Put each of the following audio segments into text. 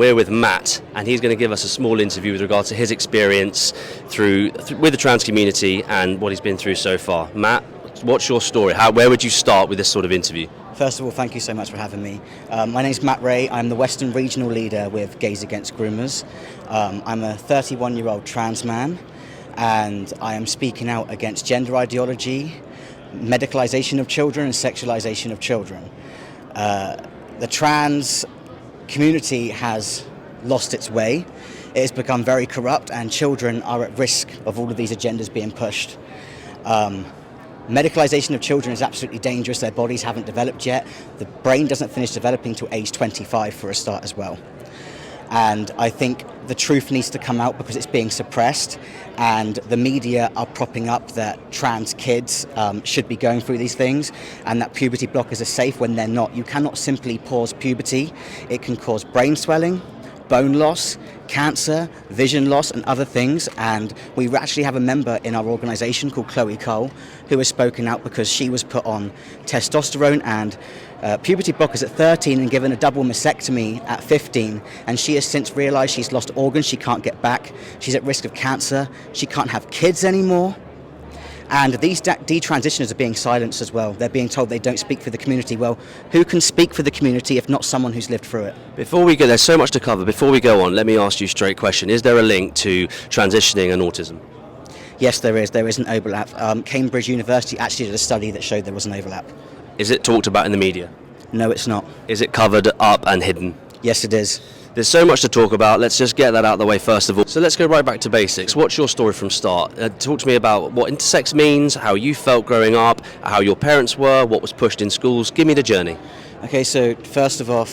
We're with Matt, and he's going to give us a small interview with regards to his experience with the trans community and what he's been through so far. Matt, what's your story? Where would you start with this sort of interview? First of all, thank you so much for having me. My name's Matt Ray. I'm the Western Regional Leader with Gays Against Groomers. I'm a 31-year-old trans man, and I am speaking out against gender ideology, medicalization of children, and sexualization of children. The trans community has lost its way. It has become very corrupt, and children are at risk of all of these agendas being pushed. Medicalization of children is absolutely dangerous. Their bodies haven't developed yet. The brain doesn't finish developing till age 25 for a start as well. And I think the truth needs to come out because it's being suppressed, and the media are propping up that trans kids should be going through these things and that puberty blockers are safe when they're not. You cannot simply pause puberty. It can cause brain swelling, bone loss, cancer, vision loss and other things, and we actually have a member in our organisation called Chloe Cole who has spoken out because she was put on testosterone and puberty blockers at 13 and given a double mastectomy at 15, and she has since realised she's lost organs she can't get back, she's at risk of cancer, she can't have kids anymore. And these detransitioners are being silenced as well. They're being told they don't speak for the community. Well, who can speak for the community if not someone who's lived through it? Before we go, there's so much to cover. Before we go on, let me ask you a straight question. Is there a link to transitioning and autism? Yes, there is. There is an overlap. Cambridge University actually did a study that showed there was an overlap. Is it talked about in the media? No, it's not. Is it covered up and hidden? Yes, it is. There's so much to talk about. Let's just get that out of the way first of all. So let's go right back to basics. What's your story from start? Talk to me about what intersex means, how you felt growing up, how your parents were, what was pushed in schools. Give me the journey. Okay, so first of all,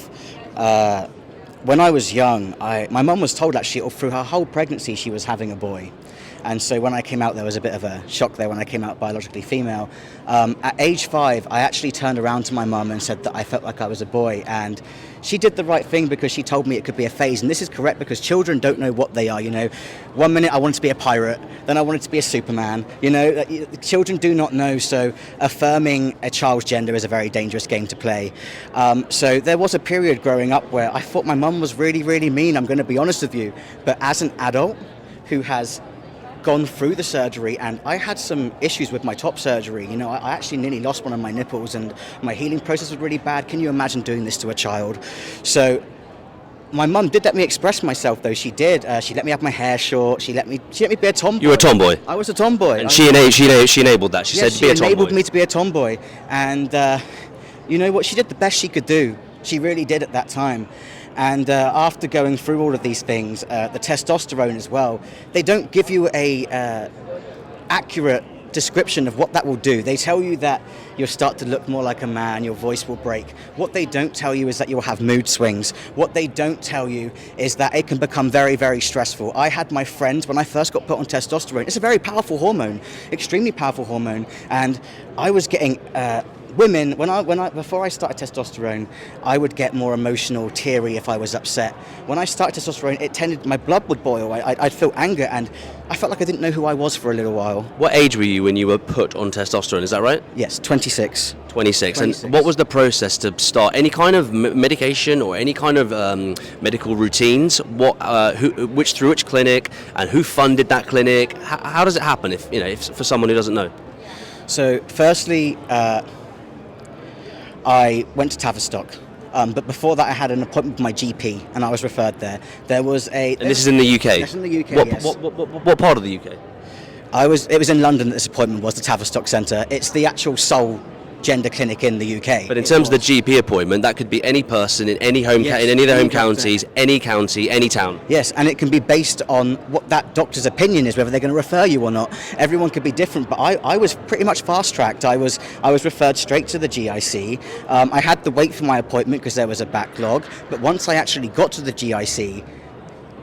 when I was young, my mum was told actually through her whole pregnancy she was having a boy. And so when I came out, there was a bit of a shock there when I came out biologically female. At age 5, I actually turned around to my mum and said that I felt like I was a boy. And she did the right thing because she told me it could be a phase. And this is correct because children don't know what they are. You know, 1 minute I wanted to be a pirate, then I wanted to be a Superman. You know, children do not know. So affirming a child's gender is a very dangerous game to play. So there was a period growing up where I thought my mum was really, really mean. I'm going to be honest with you. But as an adult who has gone through the surgery, and I had some issues with my top surgery. You know, I actually nearly lost one of my nipples and my healing process was really bad. Can you imagine doing this to a child? So my mum did let me express myself, though. She did. She let me have my hair short. She let me be a tomboy. You were a tomboy? I was a tomboy. And she enabled that. She said be a tomboy. She enabled me to be a tomboy. And you know what? She did the best she could do. She really did at that time. And after going through all of these things, the testosterone as well, they don't give you a accurate description of what that will do. They tell you that you'll start to look more like a man, your voice will break. What they don't tell you is that you'll have mood swings. What they don't tell you is that it can become very, very stressful. I had my friends, when I first got put on testosterone, it's a very powerful hormone, extremely powerful hormone, and I was getting women, before I started testosterone, I would get more emotional, teary if I was upset. When I started testosterone, my blood would boil. I'd feel anger, and I felt like I didn't know who I was for a little while. What age were you when you were put on testosterone? Is that right? Yes, 26. 26. And what was the process to start any kind of medication or any kind of medical routines? Through which clinic, and who funded that clinic? How does it happen? If for someone who doesn't know. So, firstly, I went to Tavistock, but before that I had an appointment with my GP and I was referred there. And this is in the UK? Yes, in the UK, yes. What part of the UK? It was in London that this appointment was, the Tavistock Centre. It's the actual sole gender clinic in the UK. But in terms of the GP appointment, that could be any person in any home, in any of the home counties, any county, any town. Yes, and it can be based on what that doctor's opinion is, whether they're going to refer you or not. Everyone could be different, but I was pretty much fast-tracked. I was referred straight to the GIC. I had to wait for my appointment because there was a backlog, but once I actually got to the GIC,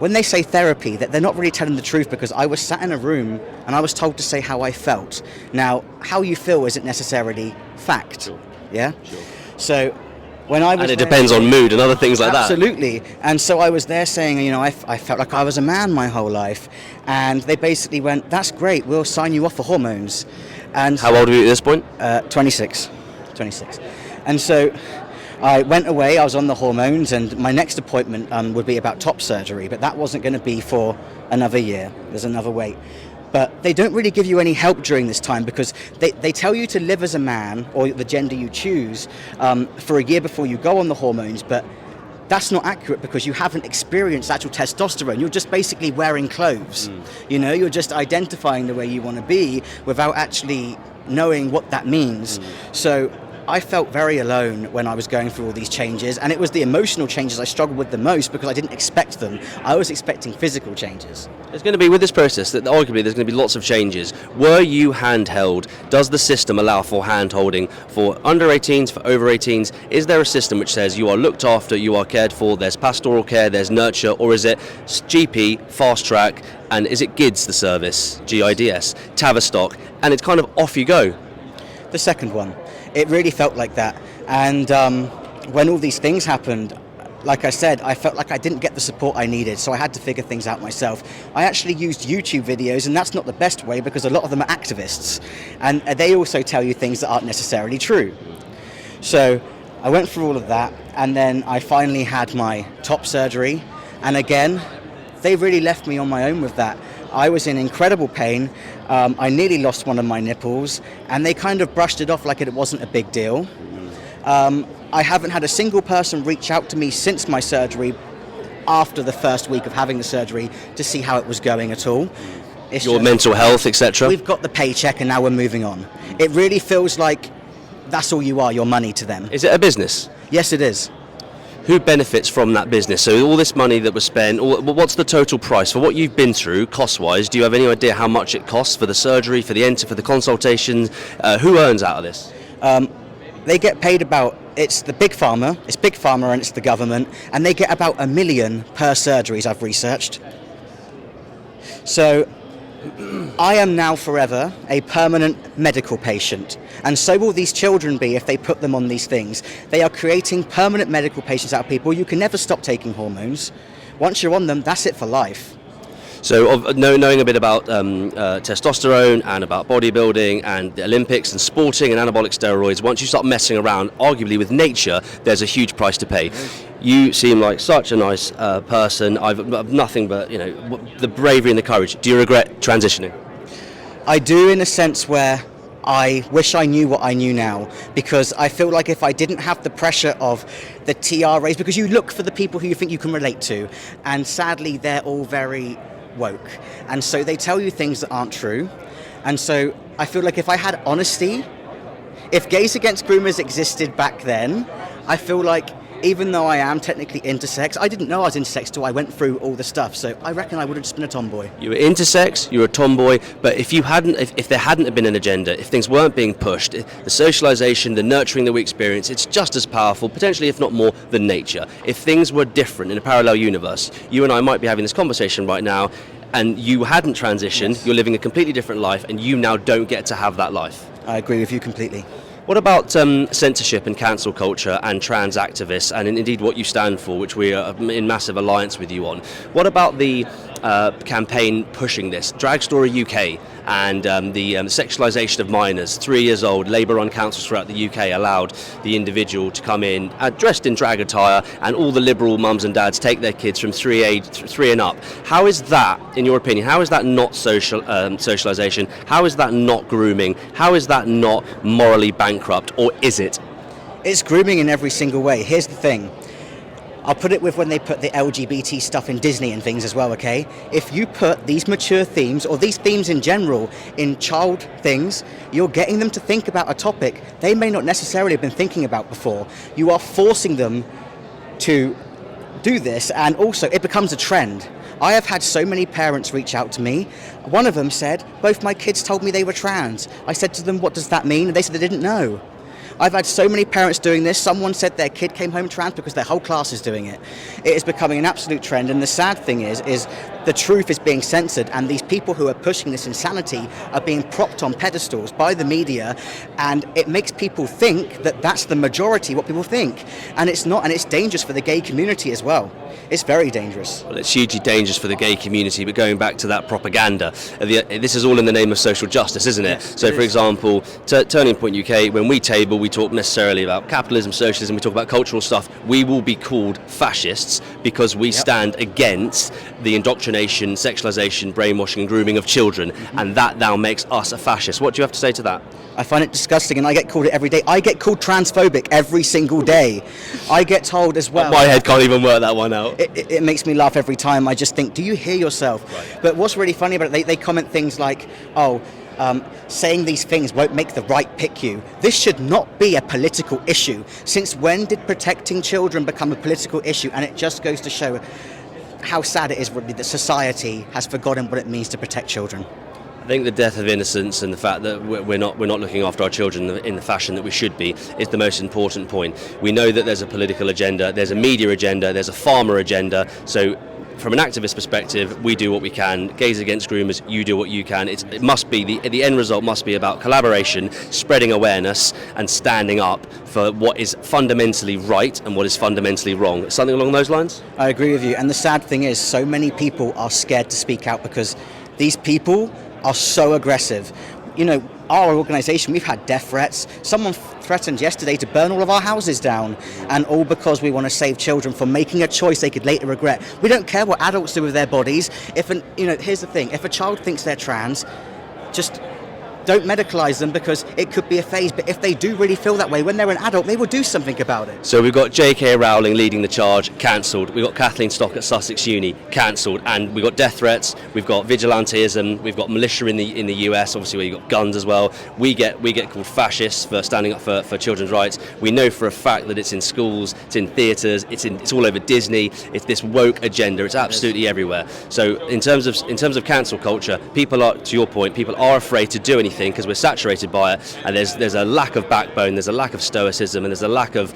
when they say therapy, that they're not really telling the truth, because I was sat in a room and I was told to say how I felt. Now, how you feel isn't necessarily fact. Sure. Yeah? Sure. So when I was And it depends on mood and other things like that. Absolutely. And so I was there saying, you know, I felt like I was a man my whole life. And they basically went, that's great, we'll sign you off for hormones. And how old were you at this point? 26. And so I went away, I was on the hormones, and my next appointment would be about top surgery, but that wasn't going to be for another year. There's another wait. But they don't really give you any help during this time, because they tell you to live as a man, or the gender you choose, for a year before you go on the hormones, but that's not accurate, because you haven't experienced actual testosterone. You're just basically wearing clothes. You know, you're just identifying the way you want to be without actually knowing what that means. So I felt very alone when I was going through all these changes, and it was the emotional changes I struggled with the most, because I didn't expect them. I was expecting physical changes. There's going to be, with this process, that arguably there's going to be lots of changes. Were you handheld? Does the system allow for hand-holding for under 18s, for over 18s? Is there a system which says you are looked after, you are cared for, there's pastoral care, there's nurture, or is it GP, fast track, and is it GIDS, the service, GIDS, Tavistock, and it's kind of off you go? The second one. It really felt like that. And when all these things happened, like I said, I felt like I didn't get the support I needed, so I had to figure things out myself. I actually used YouTube videos, and that's not the best way, because a lot of them are activists, and they also tell you things that aren't necessarily true. So I went through all of that, and then I finally had my top surgery, and again, they really left me on my own with that. I was in incredible pain. I nearly lost one of my nipples, and they kind of brushed it off like it wasn't a big deal. I haven't had a single person reach out to me since my surgery, after the first week of having the surgery, to see how it was going at all. It's Your just, mental health, etc.? we've got the paycheck and now we're moving on. It really feels like that's all you are, your money to them. Is it a business? Yes, it is. Who benefits from that business? So all this money that was spent, what's the total price for what you've been through cost-wise? Do you have any idea how much it costs for the surgery, for the enter, for the consultations? Who earns out of this? They get paid about, it's the big pharma, and it's the government, and they get about $1 million per surgeries I've researched. So I am now forever a permanent medical patient, and so will these children be if they put them on these things. They are creating permanent medical patients out of people. You can never stop taking hormones. Once you're on them, that's it for life. So knowing a bit about testosterone and about bodybuilding and the Olympics and sporting and anabolic steroids, once you start messing around, arguably with nature, there's a huge price to pay. You seem like such a nice person. I've nothing but, you know, the bravery and the courage. Do you regret transitioning? I do, in a sense where I wish I knew what I knew now, because I feel like if I didn't have the pressure of the TRAs, because you look for the people who you think you can relate to, and sadly they're all very woke, and so they tell you things that aren't true. And so I feel like if I had honesty, if Gays Against Groomers existed back then, I feel like even though I am technically intersex, I didn't know I was intersex till I went through all the stuff, so I reckon I would have just been a tomboy. You were intersex, you were a tomboy, but if there hadn't been an agenda, if things weren't being pushed, the socialization, the nurturing that we experience, it's just as powerful, potentially if not more, than nature. If things were different in a parallel universe, you and I might be having this conversation right now, and you hadn't transitioned, yes. You're living a completely different life, and you now don't get to have that life. I agree with you completely. What about censorship and cancel culture and trans activists, and indeed what you stand for, which we are in massive alliance with you on? What about the campaign pushing this? Drag Story UK and the sexualisation of minors, 3 years old, Labour-run councils throughout the UK allowed the individual to come in dressed in drag attire, and all the liberal mums and dads take their kids from 3 and up. How is that, in your opinion, how is that not socialisation? How is that not grooming? How is that not morally bankrupt, or is it? It's grooming in every single way. Here's the thing. I'll put it with when they put the LGBT stuff in Disney and things as well, okay? If you put these mature themes, or these themes in general, in child things, you're getting them to think about a topic they may not necessarily have been thinking about before. You are forcing them to do this, and also it becomes a trend. I have had so many parents reach out to me. One of them said, both my kids told me they were trans. I said to them, what does that mean? And they said they didn't know. I've had so many parents doing this. Someone said their kid came home trans because their whole class is doing it. It is becoming an absolute trend, and the sad thing is the truth is being censored, and these people who are pushing this insanity are being propped on pedestals by the media, and it makes people think that that's the majority, what people think, and it's not, and it's dangerous for the gay community as well. It's very dangerous. Well, it's hugely dangerous for the gay community, but going back to that propaganda, this is all in the name of social justice, isn't it? Yes, so, for example, Turning Point UK, when we table, we talk necessarily about capitalism, socialism, we talk about cultural stuff. We will be called fascists because we stand against the indoctrination, sexualization, brainwashing and grooming of children, and that now makes us a fascist. What do you have to say to that? I find it disgusting, and I get called it every day. I get called transphobic every single day. I get told as well. My head can't even work that one out. It makes me laugh every time. I just think, do you hear yourself? Right. But what's really funny about it, they comment things like, saying these things won't make the right pick you. This should not be a political issue. Since when did protecting children become a political issue? And it just goes to show how sad it is really that society has forgotten what it means to protect children. I think the death of innocence and the fact that we're not looking after our children in the fashion that we should be is the most important point. We know that there's a political agenda, there's a media agenda, there's a farmer agenda. So from an activist perspective, we do what we can. Gays Against Groomers, you do what you can. It must be the end result must be about collaboration, spreading awareness, and standing up for what is fundamentally right and what is fundamentally wrong. Something along those lines? I agree with you. And the sad thing is, so many people are scared to speak out because these people are so aggressive. You know, our organisation, we've had death threats. Someone threatened yesterday to burn all of our houses down, and all because we want to save children from making a choice they could later regret. We don't care what adults do with their bodies. Here's the thing: if a child thinks they're trans, just don't medicalise them because it could be a phase. But if they do really feel that way when they're an adult, they will do something about it. So we've got J.K. Rowling leading the charge, cancelled. We've got Kathleen Stock at Sussex Uni, cancelled. And we've got death threats, we've got vigilantism, we've got militia in the US, obviously where you've got guns as well. We get called fascists for standing up for children's rights. We know for a fact that it's in schools, it's in theatres, it's all over Disney. It's this woke agenda. It's absolutely everywhere. So in terms of cancel culture, people are, to your point, people are afraid to do anything because we're saturated by it, and there's a lack of backbone, there's a lack of stoicism, and there's a lack of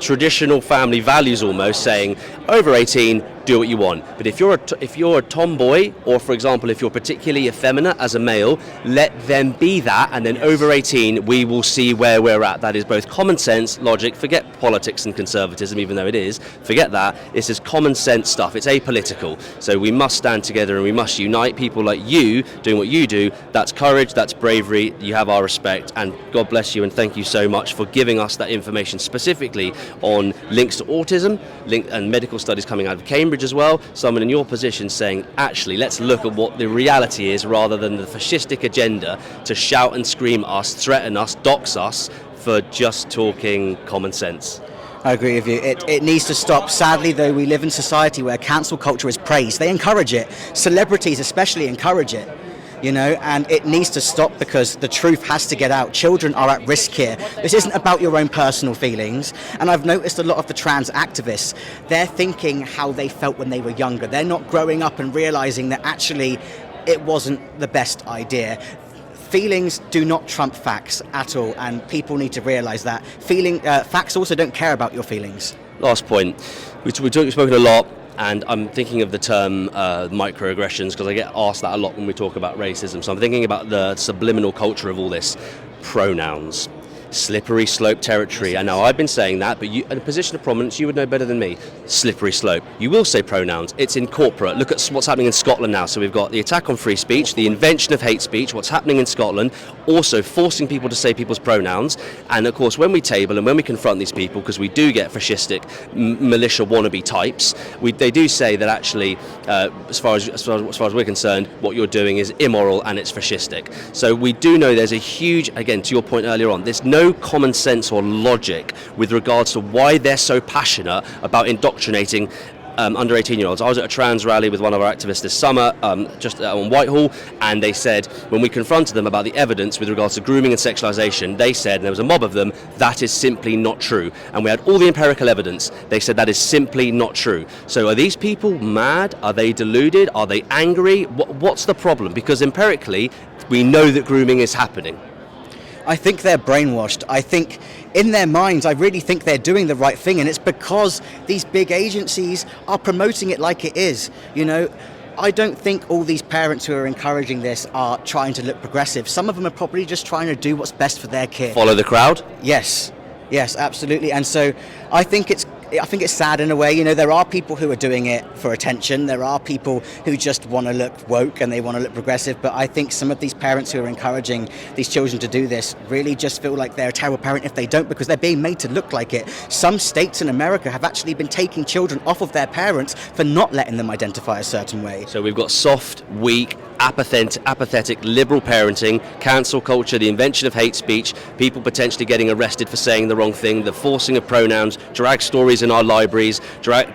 traditional family values almost saying over 18 do what you want. But if you're a tomboy, or for example if you're particularly effeminate as a male, let them be that, and then over 18 we will see where we're at. That is both common sense, logic, forget politics and conservatism, even though it is, forget that. This is common sense stuff, it's apolitical. So we must stand together and we must unite. People like you doing what you do, that's courage, that's bravery, you have our respect, and God bless you and thank you so much for giving us that information specifically on links to autism, and medical studies coming out of Cambridge as well. Someone in your position saying, actually, let's look at what the reality is rather than the fascistic agenda to shout and scream us, threaten us, dox us for just talking common sense. I agree with you. It needs to stop. Sadly, though, we live in a society where cancel culture is praised. They encourage it. Celebrities especially encourage it. And it needs to stop because the truth has to get out. Children are at risk here. This isn't about your own personal feelings. And I've noticed a lot of the trans activists, they're thinking how they felt when they were younger. They're not growing up and realizing that actually it wasn't the best idea. Feelings do not trump facts at all, and people need to realize that. Facts also don't care about your feelings. Last point. We've spoken a lot. And I'm thinking of the term microaggressions because I get asked that a lot when we talk about racism. So I'm thinking about the subliminal culture of all this. Pronouns. Slippery slope territory. And now I've been saying that, but you, in a position of prominence, you would know better than me. Slippery slope. You will say pronouns. It's in corporate. Look at what's happening in Scotland now. So we've got the attack on free speech, the invention of hate speech, what's happening in Scotland, also forcing people to say people's pronouns. And of course, when we table and when we confront these people, because we do get fascistic militia wannabe types, they do say that actually, as far as we're concerned, what you're doing is immoral and it's fascistic. So we do know there's a huge, again, to your point earlier on, there's no common sense or logic with regards to why they're so passionate about indoctrinating under 18-year-olds. I was at a trans rally with one of our activists this summer, just on Whitehall, and they said, when we confronted them about the evidence with regards to grooming and sexualisation, they said, and there was a mob of them, that is simply not true. And we had all the empirical evidence. They said that is simply not true. So are these people mad? Are they deluded? Are they angry? What's the problem? Because empirically, we know that grooming is happening. I think they're brainwashed. I think in their minds, I really think they're doing the right thing, and it's because these big agencies are promoting it like it is. I don't think all these parents who are encouraging this are trying to look progressive. Some of them are probably just trying to do what's best for their kid. Follow the crowd? Yes, absolutely. And so I think it's sad in a way. You know, there are people who are doing it for attention. There are people who just want to look woke and they want to look progressive. But I think some of these parents who are encouraging these children to do this really just feel like they're a terrible parent if they don't, because they're being made to look like it. Some states in America have actually been taking children off of their parents for not letting them identify a certain way. So we've got soft, weak, apathetic liberal parenting, cancel culture, the invention of hate speech, people potentially getting arrested for saying the wrong thing, the forcing of pronouns, drag stories in our libraries,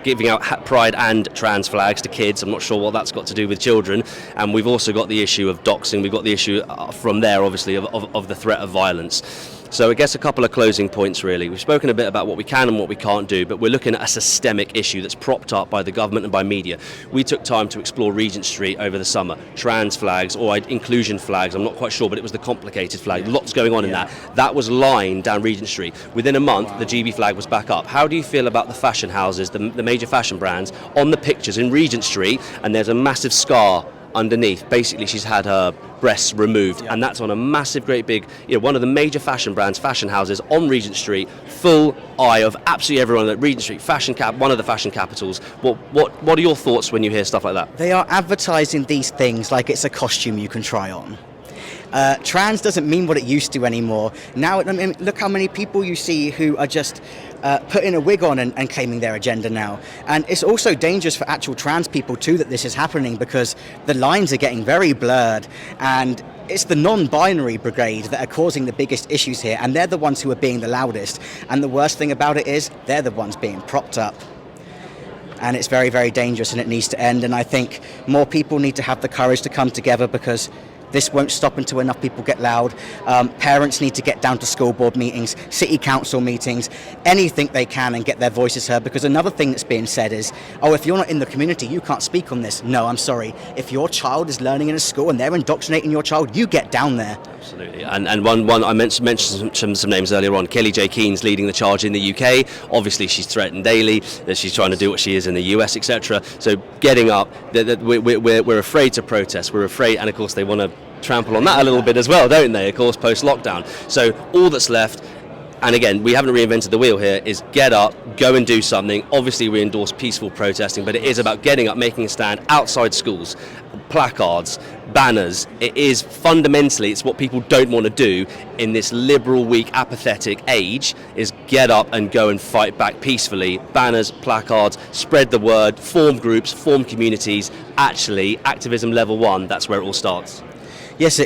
giving out pride and trans flags to kids. I'm not sure what that's got to do with children. And we've also got the issue of doxing. We've got the issue from there, obviously, of the threat of violence. So I guess a couple of closing points, really. We've spoken a bit about what we can and what we can't do, but we're looking at a systemic issue that's propped up by the government and by media. We took time to explore Regent Street over the summer. Trans flags or inclusion flags, I'm not quite sure, but it was the complicated flag. Lots going on in that. That was lined down Regent Street. Within a month, the GB flag was back up. How do you feel about the fashion houses, the major fashion brands, on the pictures in Regent Street, and there's a massive scar underneath? Basically, she's had her breasts removed, and that's on a massive, great big, one of the major fashion brands, fashion houses on Regent Street, full eye of absolutely everyone at Regent Street, one of the fashion capitals. What are your thoughts when you hear stuff like that? They are advertising these things like it's a costume you can try on. Trans doesn't mean what it used to anymore. Now, I mean, look how many people you see who are just putting a wig on and claiming their agenda now. And it's also dangerous for actual trans people too that this is happening, because the lines are getting very blurred, and it's the non-binary brigade that are causing the biggest issues here, and they're the ones who are being the loudest. And the worst thing about it is they're the ones being propped up. And it's very, very dangerous, and it needs to end. And I think more people need to have the courage to come together, because this won't stop until enough people get loud. Parents need to get down to school board meetings, city council meetings, anything they can, and get their voices heard. Because another thing that's being said is, if you're not in the community, you can't speak on this. No, I'm sorry. If your child is learning in a school and they're indoctrinating your child, you get down there. Absolutely. And one I mentioned some names earlier on. Kelly J. Keen's leading the charge in the UK. Obviously, she's threatened daily that she's trying to do what she is in the US, etc. So getting up, we're afraid to protest. We're afraid, and of course they want to trample on that a little bit as well, don't they? Of course, post-lockdown. So all that's left, and again, we haven't reinvented the wheel here, is get up, go and do something. Obviously, we endorse peaceful protesting, but it is about getting up, making a stand outside schools, placards, banners. It is fundamentally, it's what people don't want to do in this liberal, weak, apathetic age, is get up and go and fight back peacefully. Banners, placards, spread the word, form groups, form communities. Actually, activism level 1, that's where it all starts. Yes,